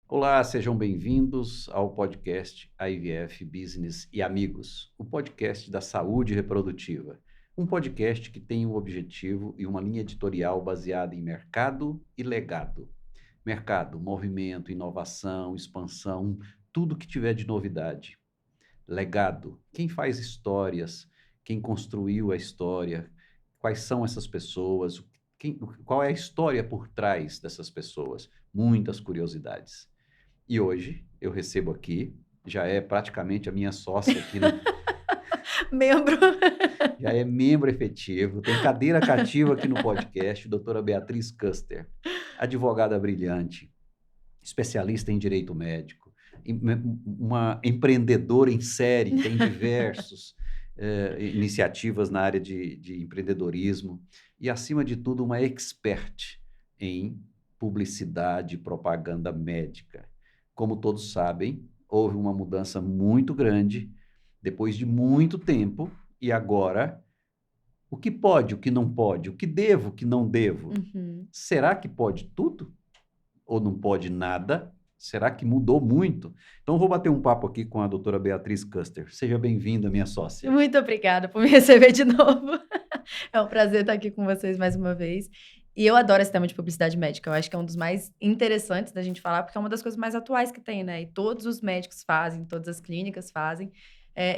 Olá, sejam bem-vindos ao podcast IVF Business e Amigos, o podcast da saúde reprodutiva. Um podcast que tem um objetivo e uma linha editorial baseada em mercado e legado. Mercado, movimento, inovação, expansão, tudo que tiver de novidade. Legado, quem faz histórias, quem construiu a história, quais são essas pessoas, qual é a história por trás dessas pessoas. Muitas curiosidades. E hoje eu recebo aqui, já é praticamente a minha sócia aqui, Membro. já é membro efetivo, tem cadeira cativa aqui no podcast, doutora Beatriz Custer, advogada brilhante, especialista em direito médico, uma empreendedora em série, tem diversas iniciativas na área de empreendedorismo e, acima de tudo, uma expert em publicidade e propaganda médica. Como todos sabem, houve uma mudança muito grande depois de muito tempo e agora o que pode, o que não pode, o que devo, o que não devo. Uhum. Será que pode tudo? Ou não pode nada? Será que mudou muito? Então, vou bater um papo aqui com a doutora Beatriz Custer. Seja bem-vinda, minha sócia. Muito obrigada por me receber de novo. É um prazer estar aqui com vocês mais uma vez. E eu adoro esse tema de publicidade médica. Eu acho que é um dos mais interessantes da gente falar, porque é uma das coisas mais atuais que tem, né? E todos os médicos fazem, todas as clínicas fazem.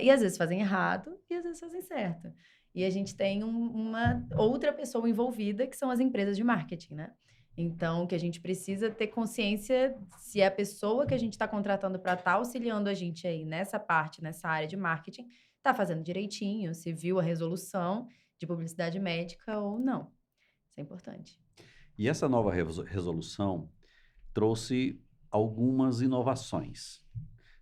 E às vezes fazem errado e às vezes fazem certo. E a gente tem uma outra pessoa envolvida, que são as empresas de marketing, né? Então, que a gente precisa ter consciência se a pessoa que a gente está contratando para estar auxiliando a gente aí nessa parte, nessa área de marketing, está fazendo direitinho, se viu a resolução de publicidade médica ou não. Isso é importante. E essa nova resolução trouxe algumas inovações,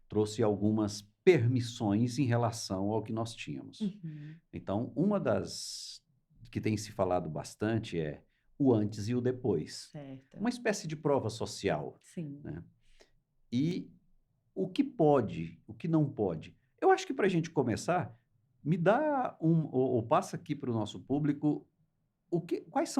trouxe algumas permissões em relação ao que nós tínhamos. Uhum. Então, uma das que tem se falado bastante é o antes e o depois. Certo. Uma espécie de prova social, Sim. né? E o que pode, o que não pode. Eu acho que para a gente começar, me dá ou passa aqui para o nosso público quais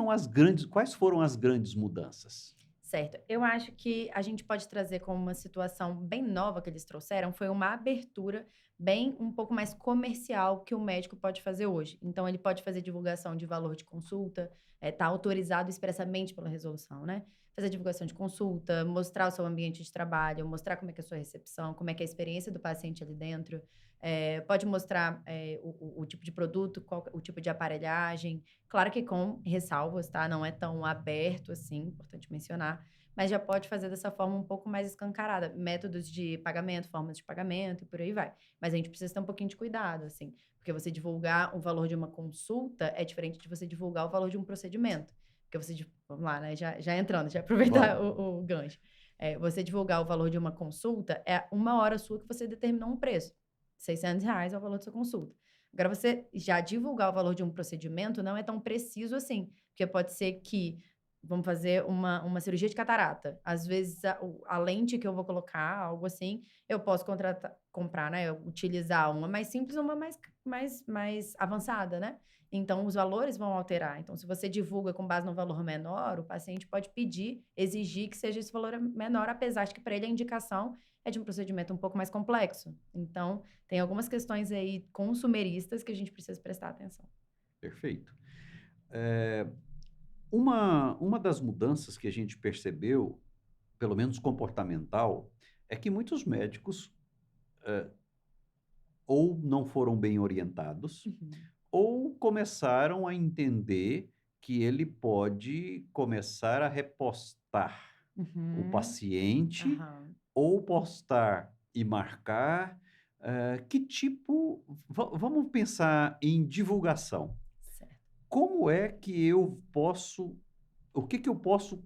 foram as grandes mudanças? Certo. Eu acho que a gente pode trazer como uma situação bem nova que eles trouxeram, foi uma abertura bem um pouco mais comercial que o médico pode fazer hoje. Então, ele pode fazer divulgação de valor de consulta, tá autorizado expressamente pela resolução, né? Fazer divulgação de consulta, mostrar o seu ambiente de trabalho, mostrar como é que é a sua recepção, como é que é a experiência do paciente ali dentro. Pode mostrar o tipo de produto, o tipo de aparelhagem. Claro que com ressalvas, tá? Não é tão aberto assim, importante mencionar, mas já pode fazer dessa forma um pouco mais escancarada. Métodos de pagamento, formas de pagamento e por aí vai. Mas a gente precisa ter um pouquinho de cuidado, assim, porque você divulgar o valor de uma consulta é diferente de você divulgar o valor de um procedimento. Porque vamos lá, né? Já entrando, já aproveitar o gancho. Você divulgar o valor de uma consulta é uma hora sua que você determinou um preço. R$ 600 é o valor da sua consulta. Agora, você já divulgar o valor de um procedimento não é tão preciso assim, porque pode ser que vamos fazer uma cirurgia de catarata. Às vezes, a lente que eu vou colocar, algo assim, eu posso comprar, né? Utilizar uma mais simples, uma mais avançada, né? Então, os valores vão alterar. Então, se você divulga com base no valor menor, o paciente pode pedir, exigir que seja esse valor menor, apesar de que para ele a indicação é de um procedimento um pouco mais complexo. Então, tem algumas questões aí consumeristas que a gente precisa prestar atenção. Perfeito. Uma das mudanças que a gente percebeu, pelo menos comportamental, é que muitos médicos ou não foram bem orientados, Uhum. ou começaram a entender que ele pode começar a repostar o Uhum. paciente Aham. ou postar e marcar. Que tipo. Vamos pensar em divulgação. Certo. Como é que eu posso. O que eu posso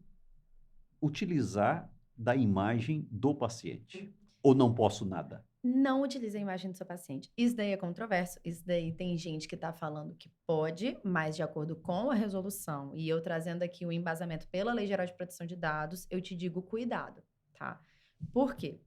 utilizar da imagem do paciente? Ou não posso nada? Não utilize a imagem do seu paciente. Isso daí é controverso. Isso daí tem gente que está falando que pode, mas de acordo com a resolução, e eu trazendo aqui o embasamento pela Lei Geral de Proteção de Dados, eu te digo cuidado, tá? Por quê?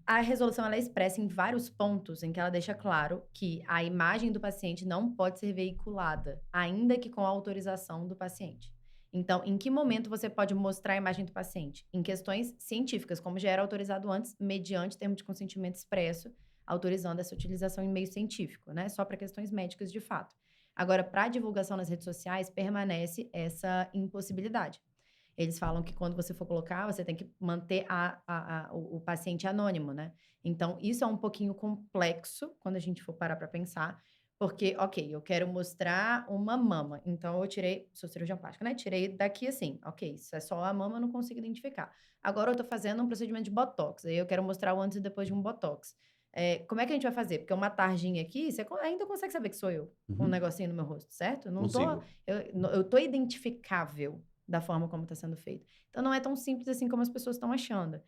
A resolução ela é expressa em vários pontos em que ela deixa claro que a imagem do paciente não pode ser veiculada, ainda que com a autorização do paciente. Então, em que momento você pode mostrar a imagem do paciente? Em questões científicas, como já era autorizado antes, mediante termo de consentimento expresso, autorizando essa utilização em meio científico, né? Só para questões médicas de fato. Agora, para divulgação nas redes sociais, permanece essa impossibilidade. Eles falam que quando você for colocar, você tem que manter o paciente anônimo, né? Então, isso é um pouquinho complexo quando a gente for parar para pensar, porque, ok, eu quero mostrar uma mama, então eu tirei, sou cirurgião plástico, né? Tirei daqui assim, ok, isso é só a mama, eu não consigo identificar. Agora eu tô fazendo um procedimento de botox, aí eu quero mostrar o antes e depois de um botox. Como é que a gente vai fazer? Porque uma tarjinha aqui, você ainda consegue saber que sou eu, com um negocinho no meu rosto, certo? Não tô, Consigo. eu tô identificável da forma como está sendo feito. Então, não é tão simples assim como as pessoas estão achando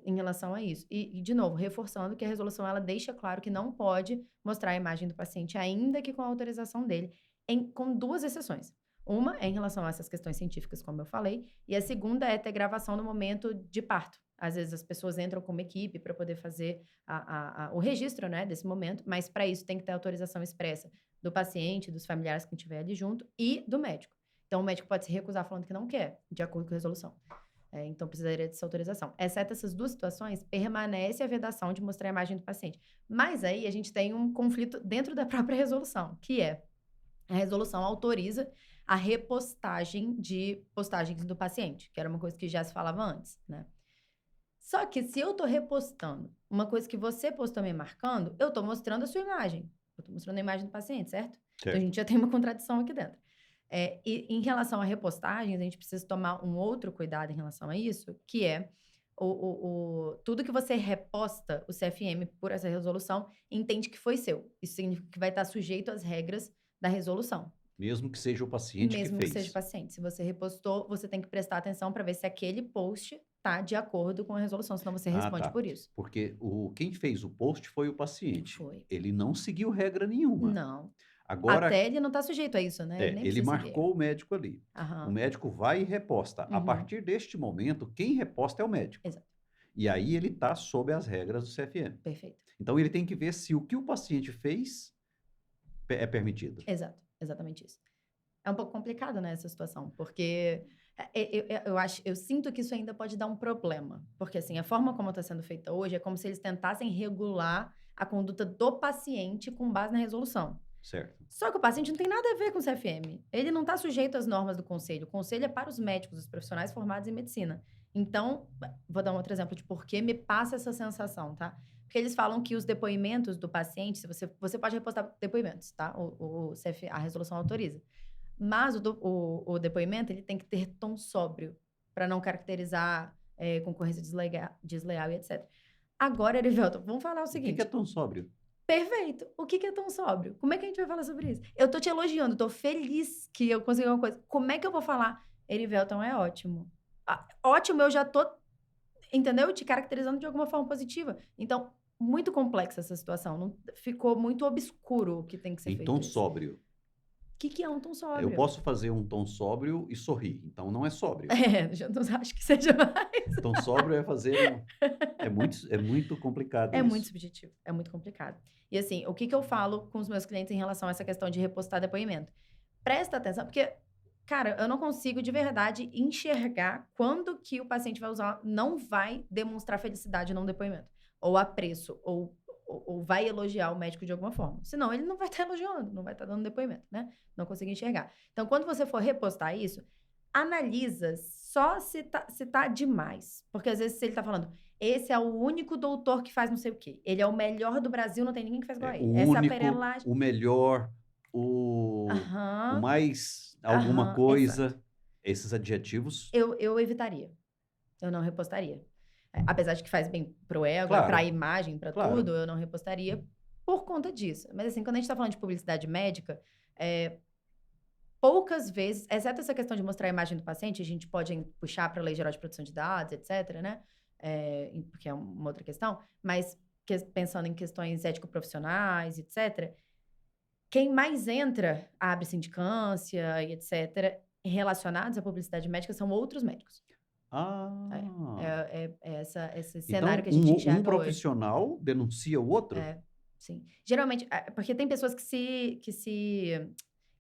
em relação a isso. E, de novo, reforçando que a resolução ela deixa claro que não pode mostrar a imagem do paciente, ainda que com a autorização dele, com duas exceções. Uma é em relação a essas questões científicas, como eu falei, e a segunda é ter gravação no momento de parto. Às vezes as pessoas entram como equipe para poder fazer o registro, né, desse momento, mas para isso tem que ter autorização expressa do paciente, dos familiares que estiver ali junto e do médico. Então, o médico pode se recusar falando que não quer, de acordo com a resolução. Então, precisaria dessa autorização. Exceto essas duas situações, permanece a vedação de mostrar a imagem do paciente. Mas aí, a gente tem um conflito dentro da própria resolução, que é a resolução autoriza a repostagem de postagens do paciente, que era uma coisa que já se falava antes, né? Só que se eu tô repostando uma coisa que você postou me marcando, eu tô mostrando a sua imagem. Eu tô mostrando a imagem do paciente, certo? Então, a gente já tem uma contradição aqui dentro. E em relação a repostagens, a gente precisa tomar um outro cuidado em relação a isso, que é tudo que você reposta, o CFM, por essa resolução, entende que foi seu. Isso significa que vai estar sujeito às regras da resolução. Mesmo que seja o paciente que Mesmo fez. que seja o paciente. Se você repostou, você tem que prestar atenção para ver se aquele post está de acordo com a resolução, senão você responde por isso. Porque quem fez o post foi o paciente. Foi. Ele não seguiu regra nenhuma. Não. Agora, Até ele não está sujeito a isso, né? Ele nem ele precisa seguir. marcou o médico ali. O médico vai e reposta. A partir deste momento, quem reposta é o médico. Exato. E aí ele está sob as regras do CFM. Perfeito. Então ele tem que ver se o que o paciente fez é permitido. Exato, exatamente isso. É um pouco complicado, né, essa situação, porque eu sinto que isso ainda pode dar um problema. Porque, assim, a forma como está sendo feita hoje é como se eles tentassem regular a conduta do paciente com base na resolução. Certo. Só que o paciente não tem nada a ver com o CFM. Ele não está sujeito às normas do conselho. O conselho é para os médicos, os profissionais formados em medicina. Então, vou dar um outro exemplo de por que me passa essa sensação, tá? Porque eles falam que os depoimentos do paciente, se você pode repostar depoimentos, tá? A resolução autoriza. Mas o depoimento, ele tem que ter tom sóbrio, para não caracterizar concorrência desleal e etc. Agora, Erivelton, vamos falar o seguinte. O que é tom sóbrio? Perfeito. O que é tão sóbrio? Como é que a gente vai falar sobre isso? Eu tô te elogiando, tô feliz que eu consegui uma coisa. Como é que eu vou falar? Erivelton é ótimo. Ótimo, eu já tô, entendeu? Te caracterizando de alguma forma positiva. Então, muito complexa essa situação. Não, ficou muito obscuro o que tem que ser feito. Tom sóbrio. O que é um tom sóbrio? Eu posso fazer um tom sóbrio e sorrir. Então, não é sóbrio. Já não acho que seja mais. Tom sóbrio é fazer... É muito complicado É isso. muito subjetivo. É muito complicado. E assim, o que eu falo com os meus clientes em relação a essa questão de repostar depoimento? Presta atenção, porque, cara, eu não consigo de verdade enxergar quando que o paciente vai usar, não vai demonstrar felicidade num depoimento. Ou apreço, ou vai elogiar o médico de alguma forma. Senão, ele não vai estar elogiando, não vai estar dando depoimento, né? Não consigo enxergar. Então, quando você for repostar isso, analisa só se tá demais. Porque, às vezes, se ele tá falando, esse é o único doutor que faz não sei o quê. Ele é o melhor do Brasil, não tem ninguém que faz igual a ele. Essa perelagem... O melhor, o mais alguma coisa. Exato. Esses adjetivos... Eu evitaria. Eu não repostaria. Apesar de que faz bem pro ego, claro, pra imagem, pra tudo, eu não repostaria por conta disso. Mas assim, quando a gente tá falando de publicidade médica, poucas vezes, exceto essa questão de mostrar a imagem do paciente, a gente pode puxar para a Lei Geral de Proteção de Dados, etc., né? Porque é uma outra questão, mas pensando em questões ético-profissionais, etc., quem mais entra, abre sindicância e etc., relacionados à publicidade médica são outros médicos. Esse cenário que a gente enxerga hoje. Um profissional denuncia o outro? Sim. Geralmente, porque tem pessoas que se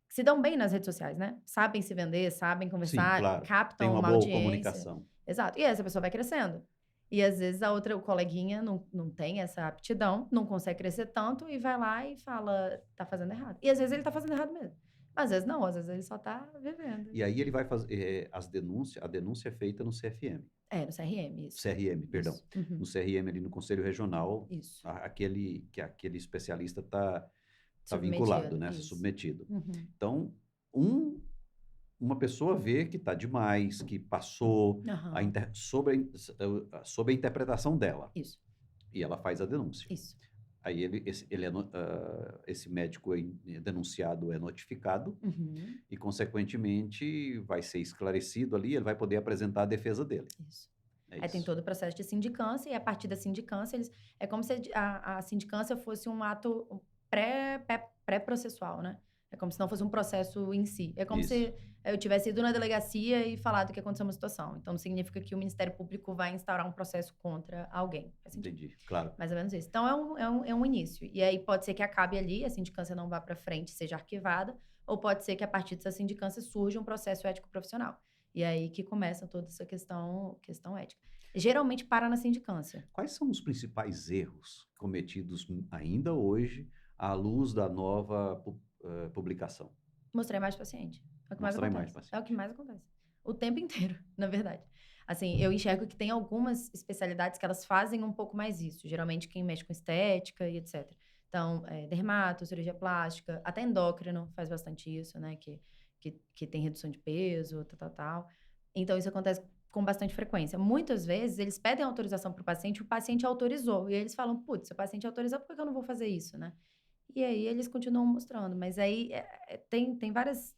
se dão bem nas redes sociais, né? Sabem se vender, sabem Sim, conversar, claro. Tem captam uma uma boa audiência. comunicação. Exato. E essa pessoa vai crescendo. E às vezes a outra, o coleguinha, não tem essa aptidão, não consegue crescer tanto e vai lá e fala, tá fazendo errado. E às vezes ele tá fazendo errado mesmo. Mas às vezes não, às vezes ele só tá vivendo. E aí ele vai fazer a denúncia é feita no CFM. É, no CRM, isso. CRM, perdão. Isso. Uhum. No CRM ali no Conselho Regional, Isso. aquele especialista está vinculado, Submetido. né? Isso. Submetido. Uhum. Então, uma pessoa vê que está demais, que passou Aham. sob a interpretação dela, Isso. e ela faz a denúncia. Isso. Aí esse médico denunciado é notificado Uhum. e, consequentemente, vai ser esclarecido ali, ele vai poder apresentar a defesa dele. Isso. É Aí tem isso. todo o processo de sindicância, e a partir da sindicância, é como se a sindicância fosse um ato pré-processual, né? É como se não fosse um processo em si. É como Isso. se eu tivesse ido na delegacia e falado que aconteceu uma situação. Então, não significa que o Ministério Público vai instaurar um processo contra alguém. Faz sentido? Entendi, claro. Mais ou menos isso. Então, é um início. E aí pode ser que acabe ali, a sindicância não vá para frente, seja arquivada, ou pode ser que a partir dessa sindicância surja um processo ético profissional. E aí que começa toda essa questão ética. Geralmente para na sindicância. Quais são os principais erros cometidos ainda hoje à luz da nova publicação? Mostrar a imagem do paciente. É o que mais Mostrar a imagem do acontece. paciente. É o que mais acontece. O tempo inteiro, na verdade. Assim, eu enxergo que tem algumas especialidades que elas fazem um pouco mais isso. Geralmente quem mexe com estética e etc. Então, dermato, cirurgia plástica, até endócrino faz bastante isso, né? Que tem redução de peso, tal. Então, isso acontece com bastante frequência. Muitas vezes, eles pedem autorização para o paciente autorizou. E aí eles falam, putz, se o paciente autorizou, por que eu não vou fazer isso, né? E aí eles continuam mostrando. Mas aí tem várias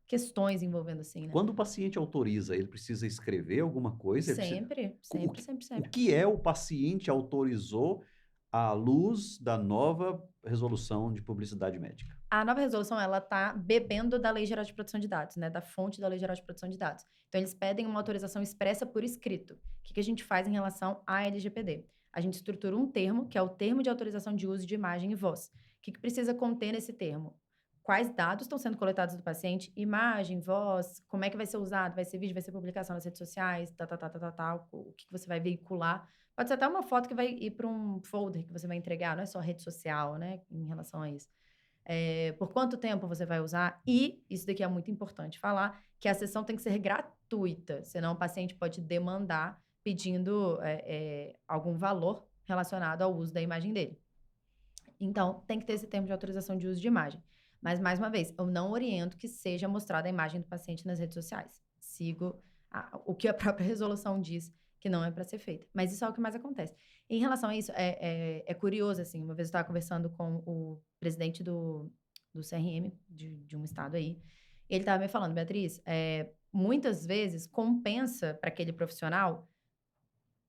questões envolvendo assim, né? Quando o paciente autoriza, ele precisa escrever alguma coisa? Sempre. O que é o paciente autorizou à luz da nova resolução de publicidade médica? A nova resolução, ela tá bebendo da Lei Geral de Proteção de Dados, né? Da fonte da Lei Geral de Proteção de Dados. Então, eles pedem uma autorização expressa por escrito. O que a gente faz em relação à LGPD? A gente estrutura um termo, que é o termo de autorização de uso de imagem e voz. O que precisa conter nesse termo? Quais dados estão sendo coletados do paciente? Imagem, voz, como é que vai ser usado? Vai ser vídeo, vai ser publicação nas redes sociais, o que você vai veicular. Pode ser até uma foto que vai ir para um folder que você vai entregar, não é só rede social, né? Em relação a isso. Por quanto tempo você vai usar? E, isso daqui é muito importante falar, que a sessão tem que ser gratuita, senão o paciente pode demandar pedindo algum valor relacionado ao uso da imagem dele. Então, tem que ter esse termo de autorização de uso de imagem. Mas, mais uma vez, eu não oriento que seja mostrada a imagem do paciente nas redes sociais. Sigo o que a própria resolução diz que não é para ser feita. Mas isso é o que mais acontece. Em relação a isso, é curioso, assim, uma vez eu estava conversando com o presidente do CRM de um estado aí, e ele estava me falando, Beatriz, muitas vezes compensa para aquele profissional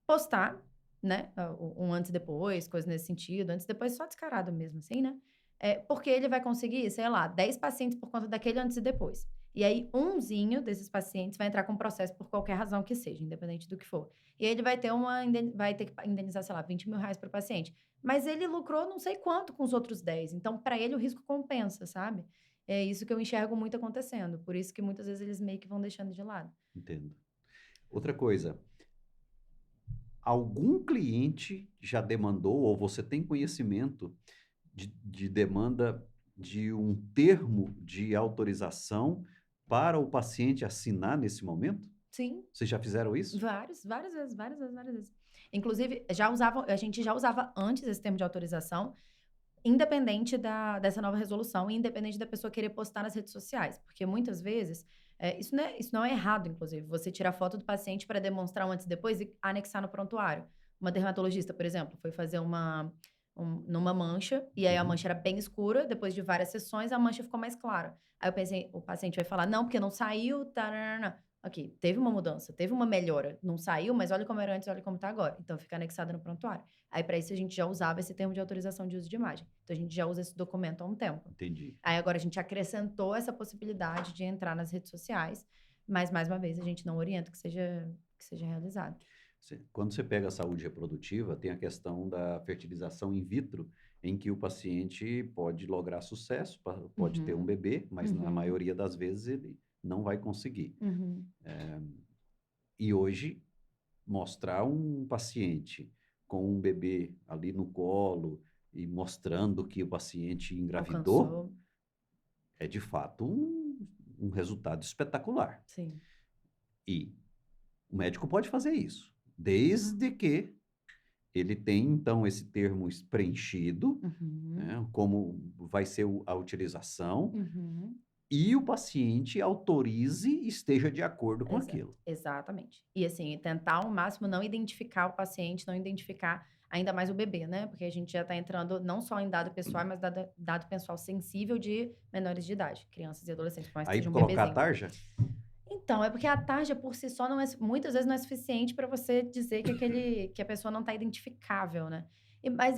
postar, né, um antes e depois, coisa nesse sentido, antes e depois só descarado mesmo, assim, né? Porque ele vai conseguir, sei lá, 10 pacientes por conta daquele antes e depois. E aí, umzinho desses pacientes vai entrar com processo por qualquer razão que seja, independente do que for. E aí ele vai ter vai ter que indenizar, sei lá, R$20 mil para o paciente. Mas ele lucrou não sei quanto com os outros 10. Então, para ele, o risco compensa, sabe? É isso que eu enxergo muito acontecendo. Por isso que muitas vezes eles meio que vão deixando de lado. Entendo. Outra coisa, algum cliente já demandou, ou você tem conhecimento de demanda de um termo de autorização para o paciente assinar nesse momento? Sim. Vocês já fizeram isso? Várias vezes. Inclusive, a gente já usava antes esse termo de autorização, independente dessa nova resolução, independente da pessoa querer postar nas redes sociais. Porque muitas vezes, isso não é errado, inclusive, você tirar foto do paciente para demonstrar um antes e depois e anexar no prontuário. Uma dermatologista, por exemplo, foi fazer numa mancha, e aí a mancha era bem escura, depois de várias sessões, a mancha ficou mais clara. Aí eu pensei, o paciente vai falar, não, porque não saiu, tá. Ok, teve uma mudança, teve uma melhora. Não saiu, mas olha como era antes, olha como tá agora. Então, fica anexada no prontuário. Aí, para isso, a gente já usava esse termo de autorização de uso de imagem. Então, a gente já usa esse documento há um tempo. Entendi. Aí, agora, a gente acrescentou essa possibilidade de entrar nas redes sociais, mas, mais uma vez, a gente não orienta que seja realizado. Quando você pega a saúde reprodutiva, tem a questão da fertilização in vitro em que o paciente pode lograr sucesso, pode ter um bebê, mas na Uhum. maioria das vezes ele não vai conseguir. Uhum. E hoje, mostrar um paciente com um bebê ali no colo e mostrando que o paciente engravidou Alcançou, é de fato um resultado espetacular. sim. E o médico pode fazer isso, desde que ele tenha, então, esse termo preenchido, Uhum. né, como vai ser a utilização, Uhum. e o paciente autorize e esteja de acordo com Exato, aquilo. exatamente. E assim, tentar ao máximo não identificar o paciente, não identificar ainda mais o bebê, né? Porque a gente já está entrando não só em dado pessoal, mas dado pessoal sensível de menores de idade, crianças e adolescentes, por mais que Aí seja um colocar a bebezinho. tarja, Então, é porque a tarja por si só não é, muitas vezes não é suficiente para você dizer que que a pessoa não está identificável, né? Mas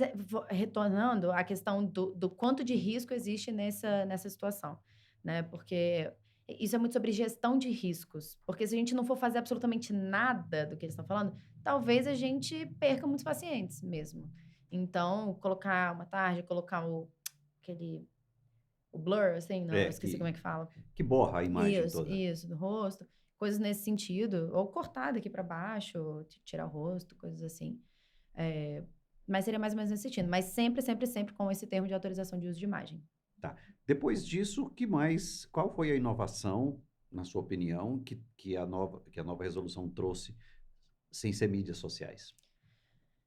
retornando à questão do quanto de risco existe nessa situação, né? Porque isso é muito sobre gestão de riscos. Porque se a gente não for fazer absolutamente nada do que eles estão falando, talvez a gente perca muitos pacientes mesmo. Então, colocar uma tarja, colocar aquele, o blur, assim, não, eu é, esqueci como é que fala. que borra a imagem Isso, toda. isso, do rosto, coisas nesse sentido, ou cortar daqui para baixo, ou tirar o rosto, coisas assim. Eh, mas seria mais ou menos nesse sentido, mas sempre, sempre, sempre com esse termo de autorização de uso de imagem. Tá. Depois disso, qual foi a inovação, na sua opinião, que a nova resolução trouxe sem ser mídias sociais?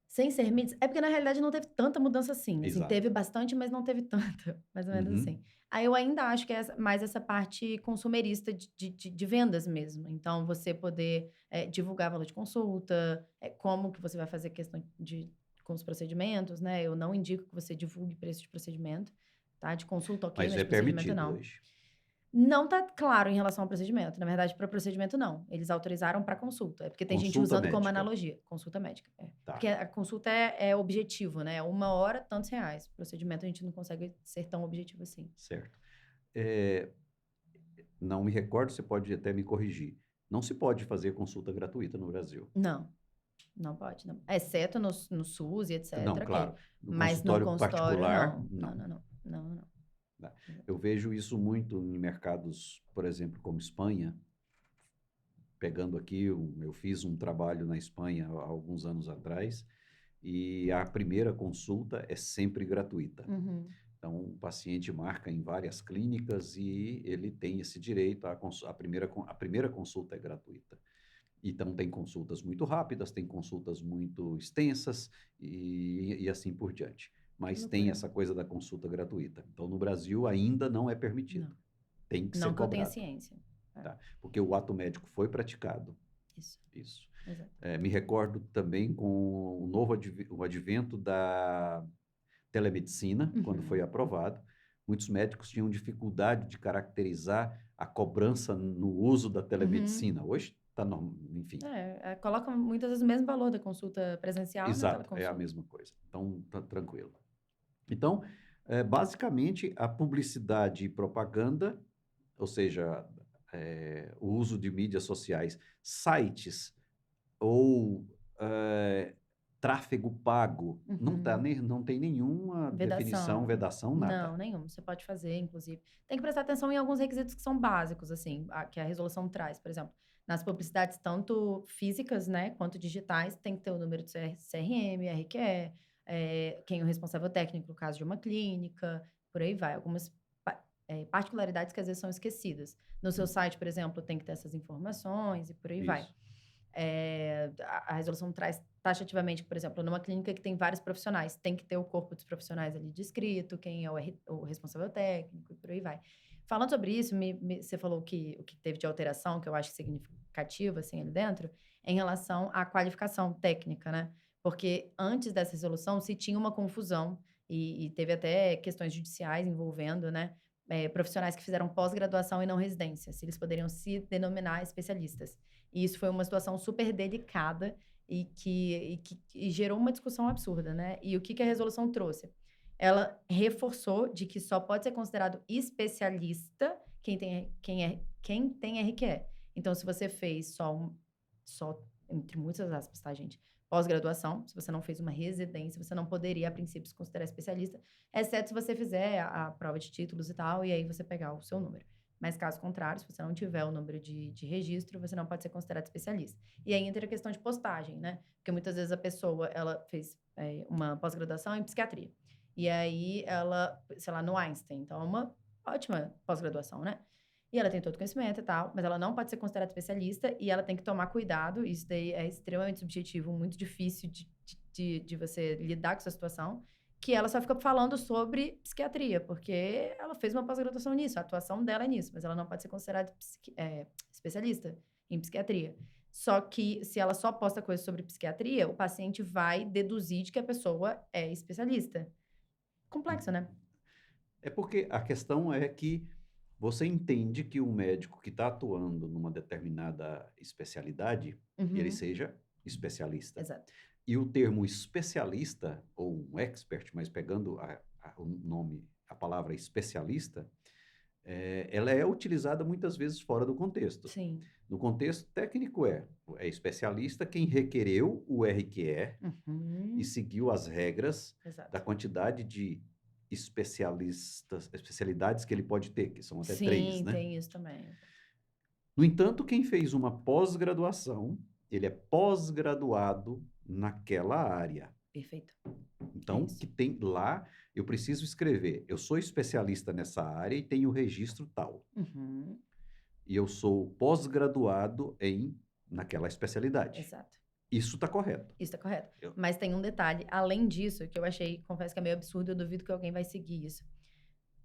Sem ser mídias é porque na realidade não teve tanta mudança assim, Exato. teve bastante, mas não teve tanta, mais ou menos Uhum. assim. Aí eu ainda acho que é mais essa parte consumerista de vendas mesmo, então você poder, divulgar valor de consulta, como que você vai fazer questão com os procedimentos, né, eu não indico que você divulgue preço de procedimento, tá, de consulta ok, Mas mas é de procedimento permitido não. hoje. Não tá claro em relação ao procedimento. Na verdade, para procedimento, não. Eles autorizaram para consulta. É porque tem gente Consulta usando como médica. analogia. Consulta médica. É. Porque Tá, a consulta é objetivo, né? 1 hora, tantos reais. Procedimento, a gente não consegue ser tão objetivo assim. certo. Eh, não me recordo, você pode até me corrigir. Não se pode fazer consulta gratuita no Brasil. Não, não pode, não. Exceto no SUS e etc, Não, ok. claro, no Mas no consultório consultório, particular, não. Não, não. não, não. Não, não, não. Tá. Exato. Eu vejo isso muito em mercados, por exemplo, como Espanha. Pegando aqui, eu fiz um trabalho na Espanha há alguns anos atrás, e a primeira consulta é sempre gratuita. Uhum. Então, o paciente marca em várias clínicas e ele tem esse direito, a primeira consulta é gratuita. Então, tem consultas muito rápidas, tem consultas muito extensas e assim por diante. Que Mas tem loucura. essa coisa da consulta gratuita. Então, no Brasil ainda não é permitido. Não. Tem que ser Não que eu tenha cobrado, ciência. É, tá? Porque o ato médico foi praticado, isso. isso. Exato. Me recordo também com o advento da telemedicina, quando foi Uhum. aprovado. Muitos médicos tinham dificuldade de caracterizar a cobrança no uso da Uhum. telemedicina. Hoje está, enfim, Coloca muitas vezes o mesmo valor da consulta presencial na exato, é a teleconsulta. mesma coisa. Então, tá tranquilo. Então, basicamente, a publicidade e propaganda, ou seja, o uso de mídias sociais, sites ou tráfego pago, Uhum. não tem nenhuma definição, Vedação. vedação, Não, nada. nenhum. Você pode fazer, inclusive. Tem que prestar atenção em alguns requisitos que são básicos, assim, que a resolução traz. Por exemplo, nas publicidades, tanto físicas, né, quanto digitais, tem que ter o número de CRM, RQE, quem é o responsável técnico, no caso de uma clínica, por aí vai. Algumas particularidades que às vezes são esquecidas. No seu site, por exemplo, tem que ter essas informações e por aí vai. Isso, A resolução traz taxativamente, por exemplo, numa clínica que tem vários profissionais, tem que ter o corpo dos profissionais ali descrito, quem é o responsável técnico e por aí vai. Falando sobre isso, você falou que o que teve de alteração, que eu acho significativo, assim, ali dentro, é em relação à qualificação técnica, né? Porque antes dessa resolução se tinha uma confusão e teve até questões judiciais envolvendo, né? Profissionais que fizeram pós-graduação e não residência, se eles poderiam se denominar especialistas. E isso foi uma situação super delicada e gerou uma discussão absurda, né? E o que a resolução trouxe? Ela reforçou de que só pode ser considerado especialista quem tem RQE. Então, se você fez só só, entre muitas aspas, tá, gente? Pós-graduação, se você não fez uma residência, você não poderia, a princípio, se considerar especialista, exceto se você fizer a prova de títulos e tal, e aí você pegar o seu número. Mas, caso contrário, se você não tiver o número de registro, você não pode ser considerado especialista. E aí entra a questão de postagem, né? Porque muitas vezes a pessoa, ela fez uma pós-graduação em psiquiatria. E aí ela, sei lá, no Einstein. Então, é uma ótima pós-graduação, né? E ela tem todo o conhecimento e tal, mas ela não pode ser considerada especialista e ela tem que tomar cuidado. Isso daí é extremamente subjetivo, muito difícil de você lidar com essa situação. Que ela só fica falando sobre psiquiatria, porque ela fez uma pós-graduação nisso, a atuação dela é nisso, mas ela não pode ser considerada especialista em psiquiatria. Só que se ela só posta coisas sobre psiquiatria, o paciente vai deduzir de que a pessoa é especialista. Complexo, né? É porque a questão é que você entende que um médico que está atuando numa determinada especialidade, ele seja especialista. Exato. E o termo especialista, ou um expert, mas pegando o nome, a palavra especialista, ela é utilizada muitas vezes fora do contexto. Sim. No contexto técnico é especialista quem requereu o RQE e seguiu as regras Exato. da quantidade de especialidades que ele pode ter, que são até Sim, 3, né? tem isso também. No entanto, quem fez uma pós-graduação, ele é pós-graduado naquela área. Perfeito. Então, isso. que tem lá, eu preciso escrever, eu sou especialista nessa área e tenho registro tal. E eu sou pós-graduado naquela especialidade. Exato. Isso está correto. Isso está correto. Mas tem um detalhe, além disso, que eu achei, confesso que é meio absurdo, eu duvido que alguém vai seguir isso.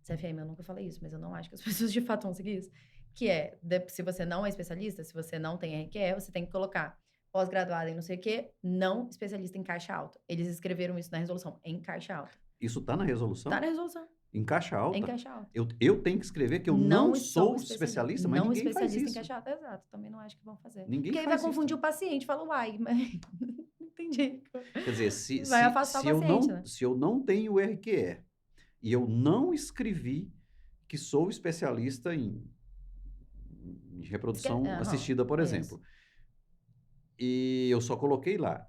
CFM, eu nunca falei isso, mas eu não acho que as pessoas de fato vão seguir isso. Que é, se você não é especialista, se você não tem RQE, você tem que colocar pós-graduado em não sei o quê, não especialista em caixa alta. Eles escreveram isso na resolução, em caixa alta. Isso está na resolução? Tá na resolução. Em caixa alta? Em caixa alta. Eu tenho que escrever que eu não sou especialista, mas ninguém faz isso. Em caixa alta, exato. Também não acho que vão fazer. Ninguém Porque aí vai confundir o paciente, fala, uai, mas não entendi. Quer dizer, vai afastar o paciente, né? Se eu não tenho o RQE e eu não escrevi que sou especialista em reprodução assistida, por exemplo, e eu só coloquei lá,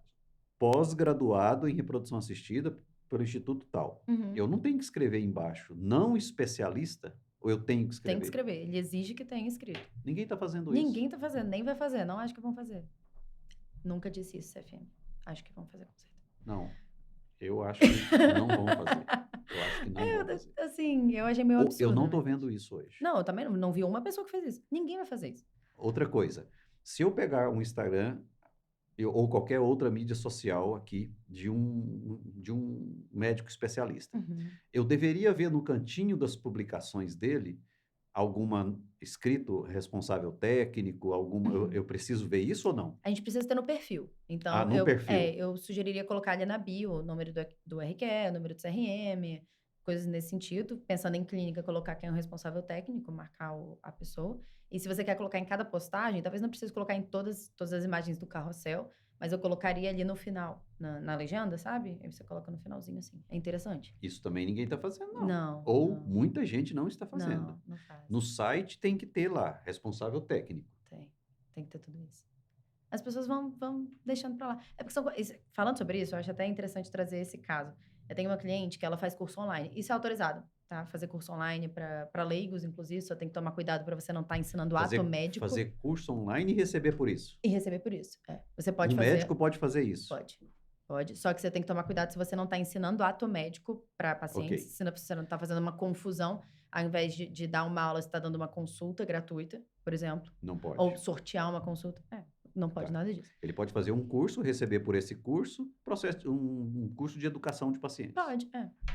pós-graduado em reprodução assistida pelo Instituto tal. Eu não tenho que escrever embaixo, não especialista, ou eu tenho que escrever? Tem que escrever, ele exige que tenha escrito. Ninguém está fazendo isso. Ninguém está fazendo, nem vai fazer, não acho que vão fazer. Nunca disse isso, CFM. Acho que vão fazer, com certeza. Não, eu acho que não vão fazer. Eu acho que não vão fazer. Assim, eu achei meio absurdo. Eu não estou vendo isso hoje. Não, eu também não vi uma pessoa que fez isso. Ninguém vai fazer isso. Outra coisa, se eu pegar um Instagram ou qualquer outra mídia social aqui de um médico especialista, eu deveria ver no cantinho das publicações dele alguma escrito responsável técnico, eu preciso ver isso ou não? A gente precisa ter no perfil. Então, no perfil. Eu sugeriria colocar ali na bio o número do RQE, o número do CRM, coisas nesse sentido. Pensando em clínica, colocar quem é o responsável técnico, marcar a pessoa. E se você quer colocar em cada postagem, talvez não precise colocar em todas as imagens do carrossel, mas eu colocaria ali no final, na legenda, sabe? Aí você coloca no finalzinho assim. É interessante. Isso também ninguém está fazendo, não. Não. Ou muita gente não está fazendo. Não faz. No site tem que ter lá, responsável técnico. Tem que ter tudo isso. As pessoas vão deixando pra lá. É porque falando sobre isso, eu acho até interessante trazer esse caso. Eu tenho uma cliente que ela faz curso online. Isso é autorizado, tá? Fazer curso online para leigos, inclusive. Só tem que tomar cuidado para você não estar ensinando ato médico. Fazer curso online e receber por isso. E receber por isso, Você pode fazer... médico pode fazer isso? Pode. Só que você tem que tomar cuidado se você não está ensinando ato médico para pacientes. Se você não está fazendo uma confusão, ao invés de dar uma aula, você está dando uma consulta gratuita, por exemplo. Não pode. Ou sortear uma consulta. Não pode nada disso. Ele pode fazer um curso, receber por esse curso, um curso de educação de pacientes. Pode,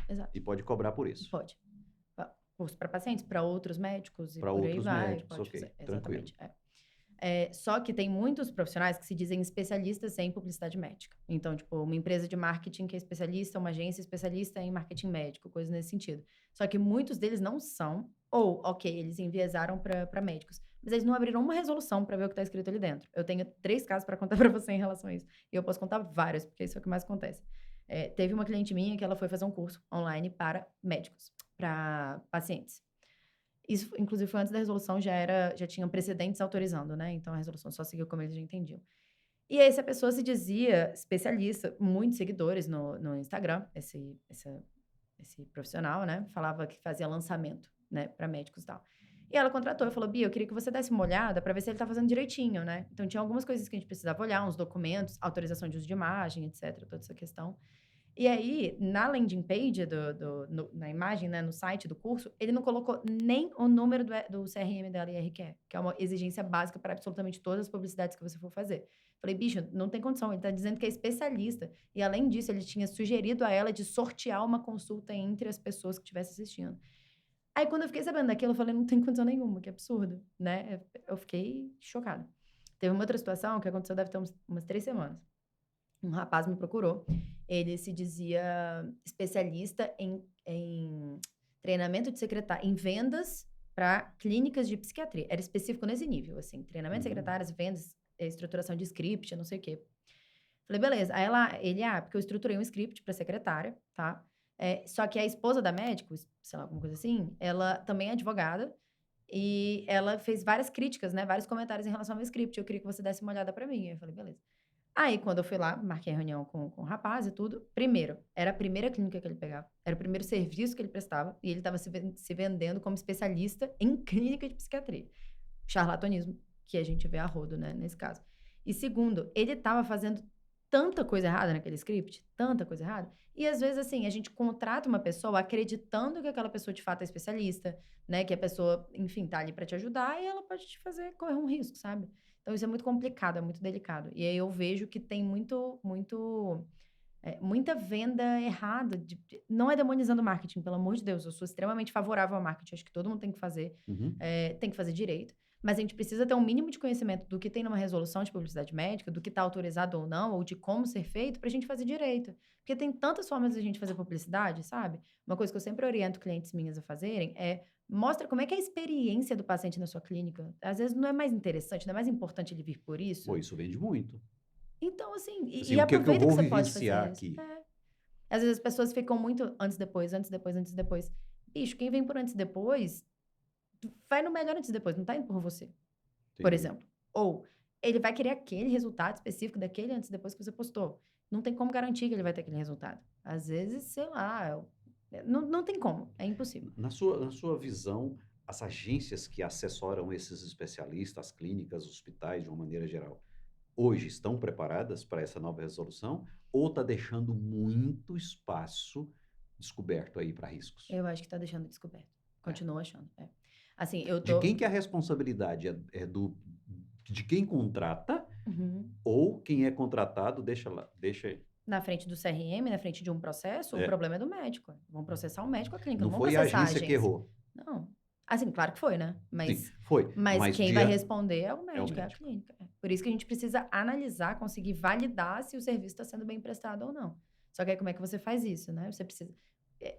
exato. E pode cobrar por isso. Pode. Curso para pacientes, para outros médicos e para por outros aí vai. médicos, Pode ok, fazer. tranquilo. Exatamente. Só que tem muitos profissionais que se dizem especialistas em publicidade médica. Então, tipo, uma empresa de marketing que é especialista, uma agência especialista em marketing médico, coisas nesse sentido. Só que muitos deles não são, ou, eles enviesaram para médicos, mas eles não abriram uma resolução para ver o que está escrito ali dentro. Eu tenho 3 casos para contar para você em relação a isso. E eu posso contar vários, porque isso é o que mais acontece. Teve uma cliente minha que ela foi fazer um curso online para médicos, para pacientes. Isso, inclusive, foi antes da resolução, já tinham precedentes autorizando, né? Então, a resolução só seguiu como eles já entendiam. E aí essa pessoa se dizia especialista, muitos seguidores no Instagram, esse profissional, né, falava que fazia lançamento, né, para médicos e tal. E ela contratou e falou: "Bia, eu queria que você desse uma olhada para ver se ele tá fazendo direitinho, né". Então tinha algumas coisas que a gente precisava olhar, uns documentos, autorização de uso de imagem, etcétera, toda essa questão. E aí, na landing page na imagem, né, no site do curso, ele não colocou nem o número do CRM da IRQE, que é uma exigência básica para absolutamente todas as publicidades que você for fazer. Falei: "Bicho, não tem condição, ele tá dizendo que é especialista". E além disso, ele tinha sugerido a ela de sortear uma consulta entre as pessoas que estivessem assistindo. Aí quando eu fiquei sabendo daquilo, eu falei: "Não tem condição nenhuma, que absurdo", né. Eu fiquei chocada. Teve uma outra situação que aconteceu, deve ter umas 3 semanas. Um rapaz me procurou, ele se dizia especialista em treinamento de secretária em vendas para clínicas de psiquiatria. Era específico nesse nível, assim, treinamento de Uhum. secretárias, vendas, estruturação de script, não sei o quê. Falei: "Beleza". Aí ele: "Ah, porque eu estruturei um script para secretária, tá, só que a esposa da médico, sei lá, alguma coisa assim, ela também é advogada, e ela fez várias críticas, né, vários comentários em relação ao meu script, eu queria que você desse uma olhada para mim". Aí eu falei: "Beleza". Aí, quando eu fui lá, marquei a reunião com o rapaz e tudo. Primeiro, era a primeira clínica que ele pegava, era o primeiro serviço que ele prestava, e ele estava se vendendo como especialista em clínica de psiquiatria. Charlatanismo, que a gente vê a rodo, né, nesse caso. E segundo, ele estava fazendo tanta coisa errada naquele script, tanta coisa errada, e às vezes, assim, a gente contrata uma pessoa acreditando que aquela pessoa de fato é especialista, né, que a pessoa, enfim, tá ali pra te ajudar e ela pode te fazer correr um risco, sabe. Então isso é muito complicado, é muito delicado. E aí eu vejo que tem muita venda errada não é demonizando o marketing, pelo amor de Deus, eu sou extremamente favorável ao marketing, acho que todo mundo tem que fazer, Uhum. tem que fazer direito, mas a gente precisa ter um mínimo de conhecimento do que tem numa resolução de publicidade médica, do que está autorizado ou não, ou de como ser feito, para a gente fazer direito. Porque tem tantas formas de a gente fazer publicidade, sabe? Uma coisa que eu sempre oriento clientes minhas a fazerem é mostra como é que é a experiência do paciente na sua clínica. Às vezes não é mais interessante, não é mais importante ele vir por Pô, isso? isso vende muito. Então, assim, Assim, e o que é que eu aproveita que vou você pode vivenciar fazer isso. aqui? É. Às vezes as pessoas ficam muito antes, depois, antes, depois, antes, depois. Bicho, quem vem por antes e depois, vai no melhor antes e depois, não tá indo por você, por Entendi. exemplo. Ou ele vai querer aquele resultado específico daquele antes e depois que você postou. Não tem como garantir que ele vai ter aquele resultado. Às vezes, sei lá, não tem como, é impossível. Na sua visão, as agências que assessoram esses especialistas, as clínicas, os hospitais, de uma maneira geral, hoje estão preparadas para essa nova resolução ou está deixando muito espaço descoberto aí para riscos? Eu acho que tá deixando descoberto. É. Continuo achando, é. Assim, eu De tô quem que é a responsabilidade? É do de quem contrata uhum. ou quem é contratado deixa lá deixa Na frente do CRM, na frente de um processo, o é, problema é do médico. Vão processar o médico, a clínica, não não vão foi a processar a agência que agência. errou. Não. Assim, claro que foi, né, Sim, mas foi, mas mas quem vai dia responder é o é o médico, é a médico. clínica. É. Por isso que a gente precisa analisar, conseguir validar se o serviço está sendo bem prestado ou não. Só que aí como é que você faz isso, né? Você precisa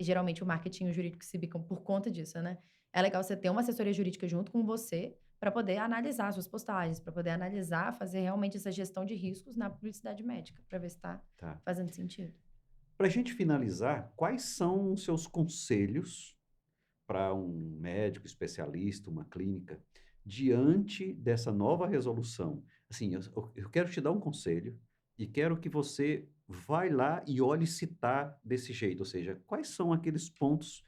geralmente o marketing e o jurídico se bicam por conta disso, né. É legal você ter uma assessoria jurídica junto com você, para poder analisar suas postagens, para poder analisar, fazer realmente essa gestão de riscos na publicidade médica, para ver se está Tá. fazendo sentido. Para a gente finalizar, quais são os seus conselhos para um médico especialista, uma clínica, diante dessa nova resolução? Assim, eu quero te dar um conselho e quero que você vai lá e olhe se tá desse jeito, ou seja, quais são aqueles pontos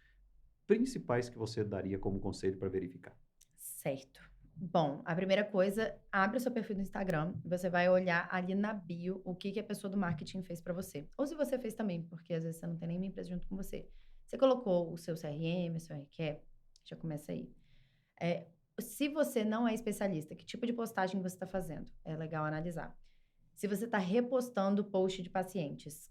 principais que você daria como conselho para verificar? Certo. Bom, a primeira coisa, abre o seu perfil do Instagram, e você vai olhar ali na bio o que que a pessoa do marketing fez pra você. Ou se você fez também, porque às vezes você não tem nenhuma empresa junto com você. Você colocou o seu CRM, o seu RQE, já começa aí. Eh, Se você não é especialista, que tipo de postagem você está fazendo? É legal analisar. Se você está repostando post de pacientes,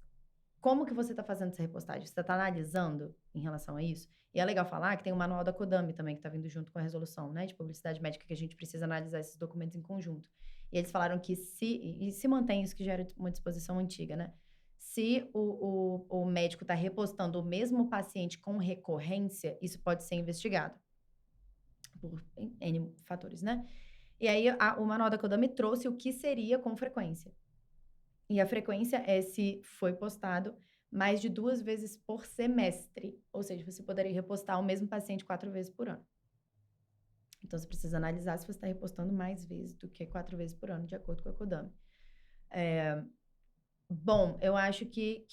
como que você está fazendo essa repostagem? Você está analisando em relação a isso? E é legal falar que tem o manual da Kodami também, que está vindo junto com a resolução, né, de publicidade médica, que a gente precisa analisar esses documentos em conjunto. E eles falaram que se mantém isso que já era uma disposição antiga, né? Se o médico está repostando o mesmo paciente com recorrência, isso pode ser investigado por N fatores, né? E aí o manual da Kodami trouxe o que seria com frequência. E a frequência é se foi postado mais de 2 vezes por semestre, ou seja, você poderia repostar o mesmo paciente 4 vezes por ano. Então você precisa analisar se você está repostando mais vezes do que 4 vezes por ano, de acordo com a Kodami. Bom, eu acho que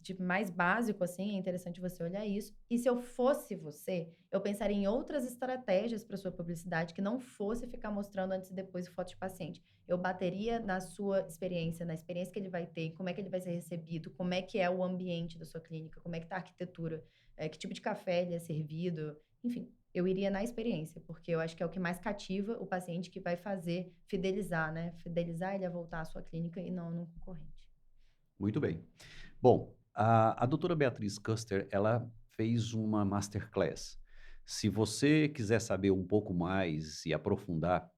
de mais básico, assim, é interessante você olhar isso. E se eu fosse você, eu pensaria em outras estratégias para sua publicidade que não fosse ficar mostrando antes e depois foto de paciente. Eu bateria na sua experiência, na experiência que ele vai ter, como é que ele vai ser recebido, como é que é o ambiente da sua clínica, como é que tá a arquitetura, que tipo de café ele é servido, enfim. Eu iria na experiência, porque eu acho que é o que mais cativa o paciente que vai fazer fidelizar, né? Fidelizar ele a voltar à sua clínica e não no concorrente. Muito bem. Bom, a doutora Beatriz Custer, ela fez uma masterclass. Se você quiser saber um pouco mais e aprofundar,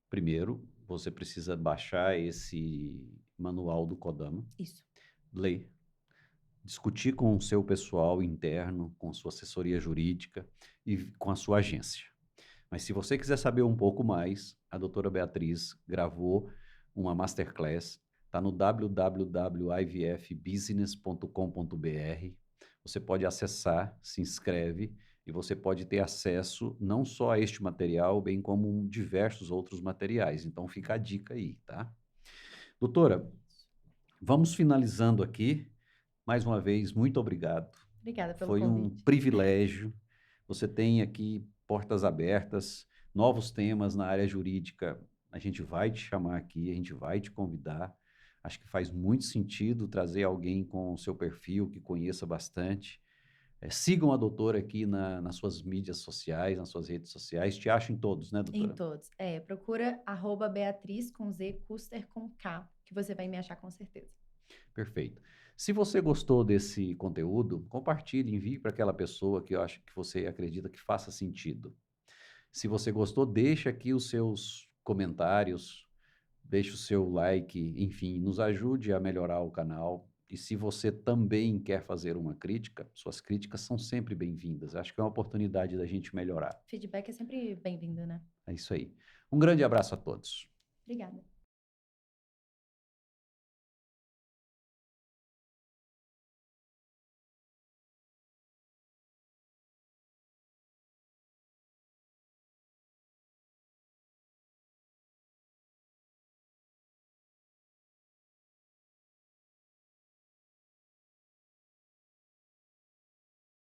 primeiro, você precisa baixar esse manual do Kodama, Isso. ler, discutir com o seu pessoal interno, com sua assessoria jurídica e com a sua agência. Mas se você quiser saber um pouco mais, a doutora Beatriz gravou uma masterclass, está no www.ivfbusiness.com.br. Você pode acessar, se inscreve e você pode ter acesso não só a este material, bem como diversos outros materiais. Então fica a dica aí, tá? Doutora, vamos finalizando aqui. Mais uma vez, muito obrigado. Obrigada pelo Foi um convite. privilégio. Você tem aqui portas abertas, novos temas na área jurídica. A gente vai te chamar aqui, a gente vai te convidar. Acho que faz muito sentido trazer alguém com o seu perfil, que conheça bastante. Sigam a doutora aqui nas suas mídias sociais, nas suas redes sociais. Te acho em todos, né, Em doutora? todos. Procura @Beatriz com Z, Custer com K, que você vai me achar com certeza. Perfeito. Se você gostou desse conteúdo, compartilhe, envie para aquela pessoa que eu acho que você acredita que faça sentido. Se você gostou, deixa aqui os seus comentários, deixe o seu like, enfim, nos ajude a melhorar o canal. E se você também quer fazer uma crítica, suas críticas são sempre bem-vindas. Acho que é uma oportunidade da gente melhorar. Feedback é sempre bem-vindo, né? É isso aí. Um grande abraço a todos. Obrigada.